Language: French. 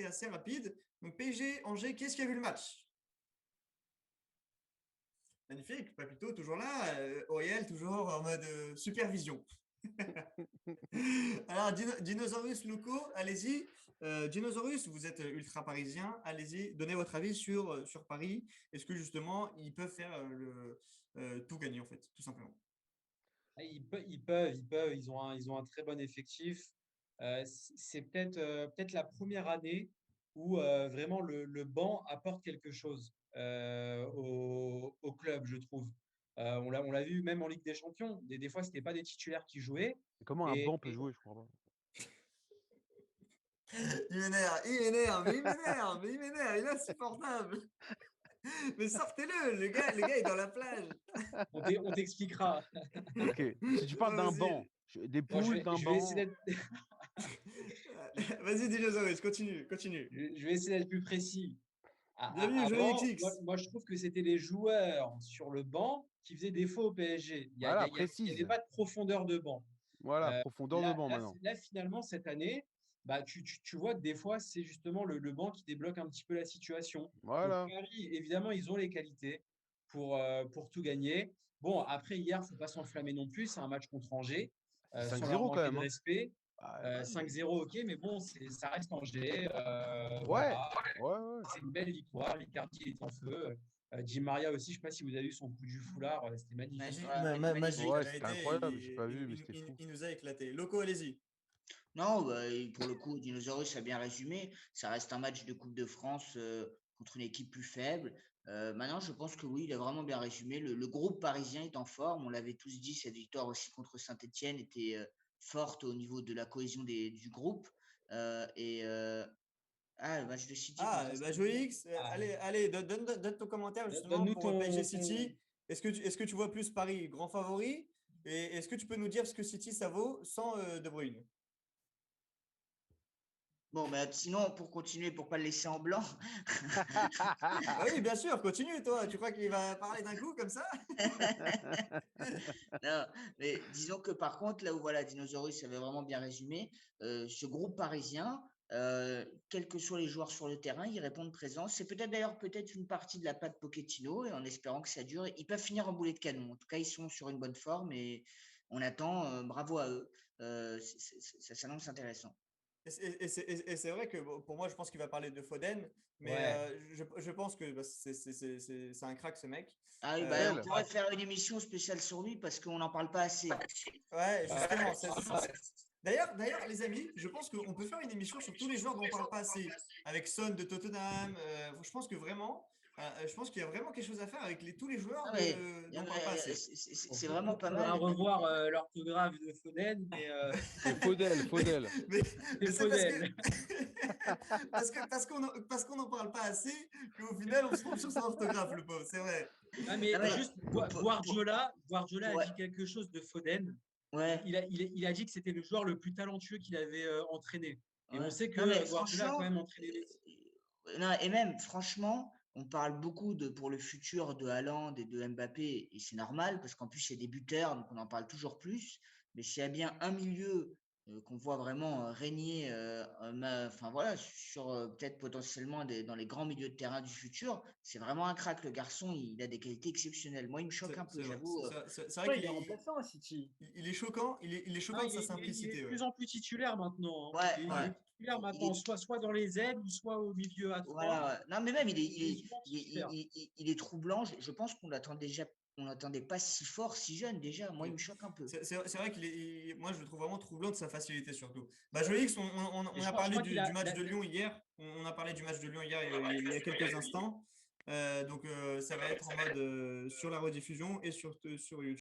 assez rapide. Donc, PSG, Angers, qui est-ce qui a vu le match? Magnifique, Papito, toujours là. Auriel, toujours en mode supervision. Alors, Dinosaurus locaux, allez-y. Dinosaurus, vous êtes ultra parisien. Allez-y, donnez votre avis sur Paris. Est-ce que justement, ils peuvent faire tout gagner, en fait, tout simplement? Ils peuvent. Ils ont un très bon effectif. C'est peut-être la première année où vraiment le banc apporte quelque chose au club, je trouve. On l'a vu même en Ligue des Champions. Des fois, ce n'était pas des titulaires qui jouaient. Comment un Et, banc peut jouer, je crois pas. Il m'énerve, il est insupportable. Mais sortez-le, le gars est dans la plage. on t'expliquera. Ok. Si tu parles d'un Vas-y. banc, des Bon, poules, d'un je vais essayer banc. Vas-y, Dinosaurus, continue. je vais essayer d'être plus précis. Bienvenue, Joli Avant, XX. moi, je trouve que c'était les joueurs sur le banc qui faisaient défaut au PSG. Voilà, Il y avait précise. pas de profondeur de banc. Voilà, Euh, profondeur de là, banc là, maintenant. là, finalement, cette année, bah, tu vois que des fois, c'est justement le banc qui débloque un petit peu la situation. Donc, Voilà. Paris, évidemment, ils ont les qualités pour tout gagner. Bon, après, hier, il ne faut pas s'enflammer non plus. C'est un match contre Angers, C'est sans leur 5-0 quand manquer même. de Hein. respect. Bah oui. 5-0, ok, mais bon, ça reste Angers. Ouais, Voilà, ouais. c'est une belle victoire. Icardi est en feu. Di Maria aussi, je ne sais pas si vous avez vu son coup du foulard, c'était magnifique. Magique, Magnifique. Ouais, la c'était vérité, incroyable. J'ai pas vu, mais c'était fou. il nous a éclaté. Loco, allez-y. Non, bah, et pour le coup, Dinosaurus a bien résumé. Ça reste un match de Coupe de France contre une équipe plus faible. Maintenant, je pense que oui, il a vraiment bien résumé. Le groupe parisien est en forme. On l'avait tous dit, cette victoire aussi contre Saint-Etienne était forte au niveau de la cohésion du groupe. Le match de City contre Ah, bah, Joli X, Ah, allez, donne ton commentaire justement donne-nous pour PSG ton. City. Est-ce que tu vois plus Paris grand favori? Et est-ce que tu peux nous dire ce que City ça vaut sans De Bruyne? Bon, mais sinon, pour continuer, pour pas le laisser en blanc, Bah oui, bien sûr, continue toi. Tu crois qu'il va parler d'un coup comme ça? non, mais disons que par contre, là où voilà, Dinosaurus avait vraiment bien résumé, ce groupe parisien, quels que soient les joueurs sur le terrain, ils répondent présent. C'est peut-être une partie de la patte Pochettino et en espérant que ça dure, ils peuvent finir en boulet de canon. En tout cas, ils sont sur une bonne forme et on attend. Bravo à eux. Ça s'annonce intéressant. Et c'est vrai que bon, pour moi, je pense qu'il va parler de Foden, mais Ouais. je pense que bah, c'est un crack ce mec. Ah oui, bah, on Lequel? pourrait faire une émission spéciale sur lui parce qu'on n'en parle pas assez. Ouais, justement. D'ailleurs, les amis, je pense qu'on peut faire une émission sur tous les joueurs dont on ne parle pas assez. Avec Son de Tottenham. Je pense que vraiment, je pense qu'il y a vraiment quelque chose à faire avec tous les joueurs Ah, mais, dont on ne parle pas assez. c'est vraiment pas Faudra mal. revoir l'orthographe de Foden, mais C'est Faudel. Mais, c'est mais c'est parce que Foden. parce qu'on n'en parle pas assez qu'au final, on se trompe sur son orthographe, le pauvre. C'est vrai. Ah, mais Ah, mais, juste, pour- Guardiola a ouais, dit quelque chose de Foden. ouais, Il a dit que c'était le joueur le plus talentueux qu'il avait entraîné. Et on ouais. sait que Non, mais Guardiola a quand franchement, même entraîné Messi. non, et même, franchement, on parle beaucoup pour le futur de Haaland et de Mbappé, et c'est normal, parce qu'en plus, c'est des buteurs, donc on en parle toujours plus. Mais s'il y a bien un milieu qu'on voit vraiment régner, enfin voilà, sur peut-être potentiellement dans les grands milieux de terrain du futur, c'est vraiment un crack. Le garçon, il a des qualités exceptionnelles. Moi, il me choque un peu, C'est vrai. j'avoue. C'est vrai Ouais, qu'il il est est, remplaçant à City. il est choquant. Il est Non, choquant de sa il est de simplicité. Ouais. plus en plus titulaire maintenant. Hein. Ouais, Il ouais. est titulaire Il maintenant, est soit dans les ailes, ou soit au milieu à 3. Voilà, ouais. Non, mais même, Il est souvent titulaire. il est troublant. Je pense on l'attendait pas si fort, si jeune déjà. Moi, il me choque un peu. C'est vrai moi, je le trouve vraiment troublant de sa facilité surtout. Bah, Jolie X, Et on je a crois, je parlé crois qu'il du a. match de Lyon hier. On a parlé du match de Lyon hier il y a quelques instants. Donc, ça va être en mode sur la rediffusion et sur YouTube.